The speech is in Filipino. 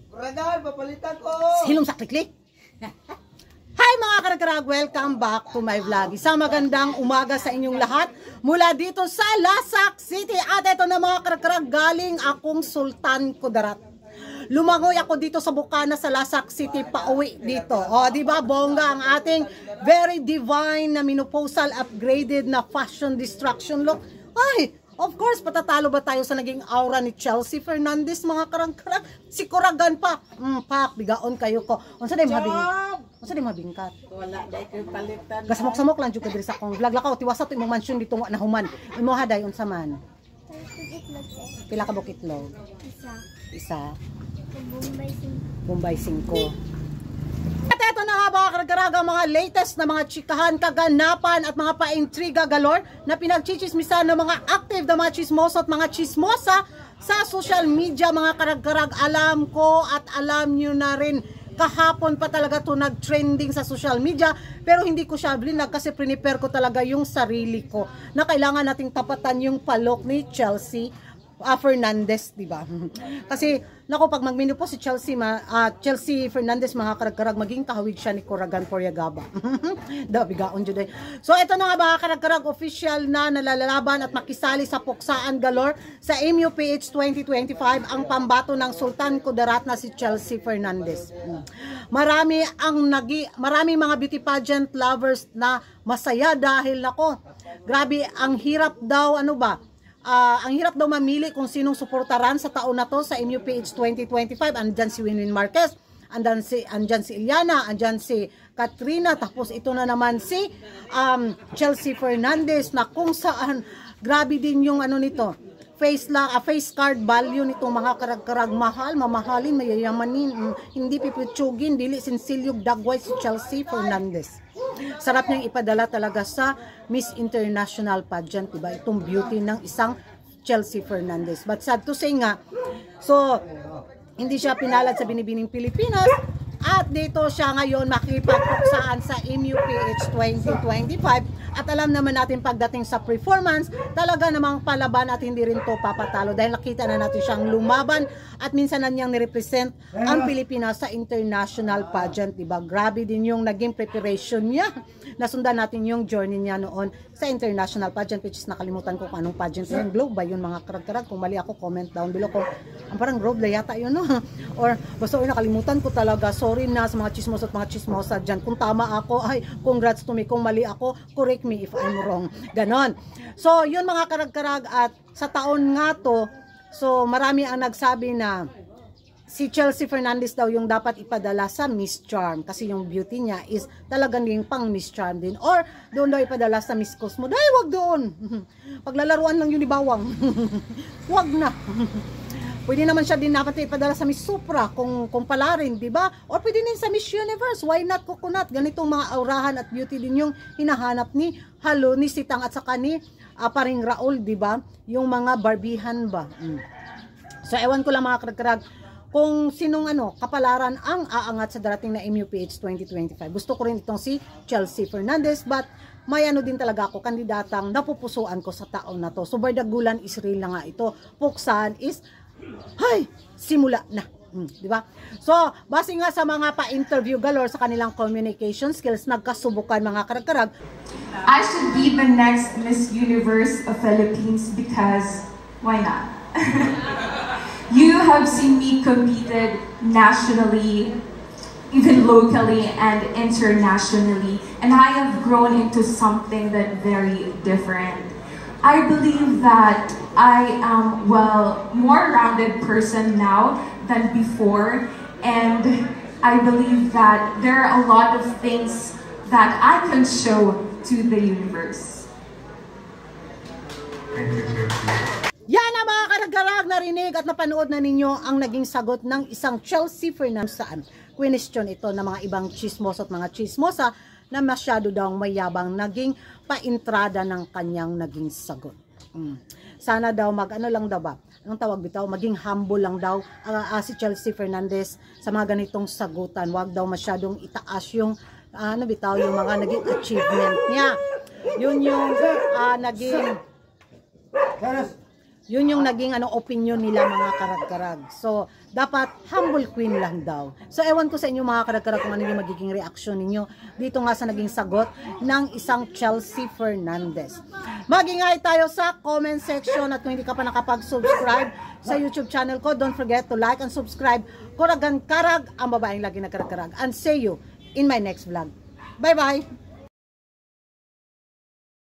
Kuragan, papalitan ko! Silong sa kliklik. Hi mga karag-karag, welcome back to my vlog. Isang magandang umaga sa inyong lahat mula dito sa Lasak City. At ito na mga karag-karag, galing akong Sultan Kudarat. Lumangoy ako dito sa Bukana sa Lasak City pauwi dito. O, di ba bongga ang ating very divine na menopausal upgraded na fashion destruction look. Ay, of course, patatalo ba tayo sa naging aura ni Chelsea Fernandez mga karang-karang? Si Kuragan pa. Pak, bigaon kayo ko. Unsa day mabingkat? Wala, dahil kayo palitan. Gasamok-samok lang jud ka diri sa akong vlog. Lakaw, tiwasa to imong mansion dito nga nahuman. Imo haday unsa man? Pila ka bukitlog? Isa. Bombay 5. At ito na nga mga karagaraga, mga latest na mga chikahan, kaganapan at mga pa-intriga galore na pinagchichismisan ng mga active na mga chismoso at mga chismosa sa social media mga karagkarag. Alam ko at alam nyo na rin, kahapon pa talaga to nag-trending sa social media, pero hindi ko siya blinag kasi prepare ko talaga yung sarili ko na kailangan nating tapatan yung palok ni Chelsea Fernandez, di ba? Kasi nako, pag magmino po si Chelsea Fernandez mga karagkarag, maging kahawig siya ni Kuragan Poryagaba. Da bigaon jud. So ito na nga mga karagkarag, official na nalalaban at makisali sa puksaan galore sa MUPH 2025 ang pambato ng Sultan Kudarat na si Chelsea Fernandez. Maraming mga beauty pageant lovers na masaya dahil nako, grabe ang hirap daw, ano ba? Ang hirap daw mamili kung sinong suportaran sa taon na to sa MUPH 2025. Andyan si Winwin Marquez, andyan si Iliana, andyan si Katrina, tapos ito na naman si Chelsea Fernandez na kung saan grabe din yung ano nito, face card value nitong mga karag-karag, mamahalin, mayayamanin, hindi pipitsugin, dili sinsilyog dagway si Chelsea Fernandez. Sarap niyang ipadala talaga sa Miss International pageant, diba? Itong beauty ng isang Chelsea Fernandez. But sad to say nga, so hindi siya pinalad sa Binibining Pilipinas at dito siya ngayon makipagpuksaan sa MUPH 2025. At alam naman natin pagdating sa performance, talaga namang palaban at hindi rin to papatalo dahil nakita na natin siyang lumaban at minsan na niyang nirepresent ang Pilipinas sa international pageant, diba? Grabe din yung naging preparation niya. Nasundan natin yung journey niya noon sa international pageant, which is nakalimutan ko kung anong pageant yun. Globe ba yun mga karag-karag? Kung mali ako, comment down below ko. Ang parang Globe na yata yun, no? Or basta nakalimutan ko talaga. Sorry na sa mga chismos at mga chismosa dyan. Kung tama ako, ay congrats to me. Kung mali ako, correct me if I'm wrong. Ganon. So, yun mga karag-karag, at sa taon nga to, so marami ang nagsabi na si Chelsea Fernandez daw yung dapat ipadala sa Miss Charm kasi yung beauty niya is talagang yung pang Miss Charm din, or doon daw ipadala sa Miss Cosmo. Dahil wag doon. Paglalaruan lang yun ni Bawang. Wag na. Pwede naman siya din dapat ipadala sa Miss Supra kung pala rin, di ba? Or pwede din sa Miss Universe. Why not Coconut? Ganitong mga aurahan at beauty din yung hinahanap ni Sitang at saka ni paring Raul, di ba? Yung mga Barbihan ba? So ewan ko lang mga karag-karag kung sinong kapalaran ang aangat sa darating na MUPH 2025. Gusto ko rin itong si Chelsea Fernandez, but may din talaga ako, kandidatang napupusuan ko sa taon na to. So Bardagulan is real na nga ito. Puksan is simula na. Di ba? So, base nga sa mga pa-interview galore sa kanilang communication skills, nagkasubukan mga karag-karag. I should be the next Miss Universe of Philippines because why not? You have seen me competed nationally, even locally and internationally, and I have grown into something that very different. I believe that I am more rounded person now than before, and I believe that there are a lot of things that I can show to the universe. Thank you, Chelsea. Yan na mga karag-karag, narinig at napanood na ninyo ang naging sagot ng isang Chelsea Fernandez saan question ito ng mga ibang chismos at mga chismosa na masyado daw mayabang naging paintrada ng kanyang naging sagot. Sana daw lang daw ba? Anong tawag bitaw? Maging humble lang daw si Chelsea Fernandez sa mga ganitong sagutan. Wag daw masyadong itaas yung yung mga naging achievement niya. Yun yung naging Yun yung naging opinion nila mga karag-karag. So, dapat humble queen lang daw. So, ewan ko sa inyo mga karag-karag kung ano yung magiging reaksyon ninyo dito nga sa naging sagot ng isang Chelsea Fernandez. Mag-ingay tayo sa comment section at kung hindi ka pa nakapag-subscribe sa YouTube channel ko, don't forget to like and subscribe. Kuragan Karag, ang babaeng lagi na karag-karag. And see you in my next vlog. Bye-bye!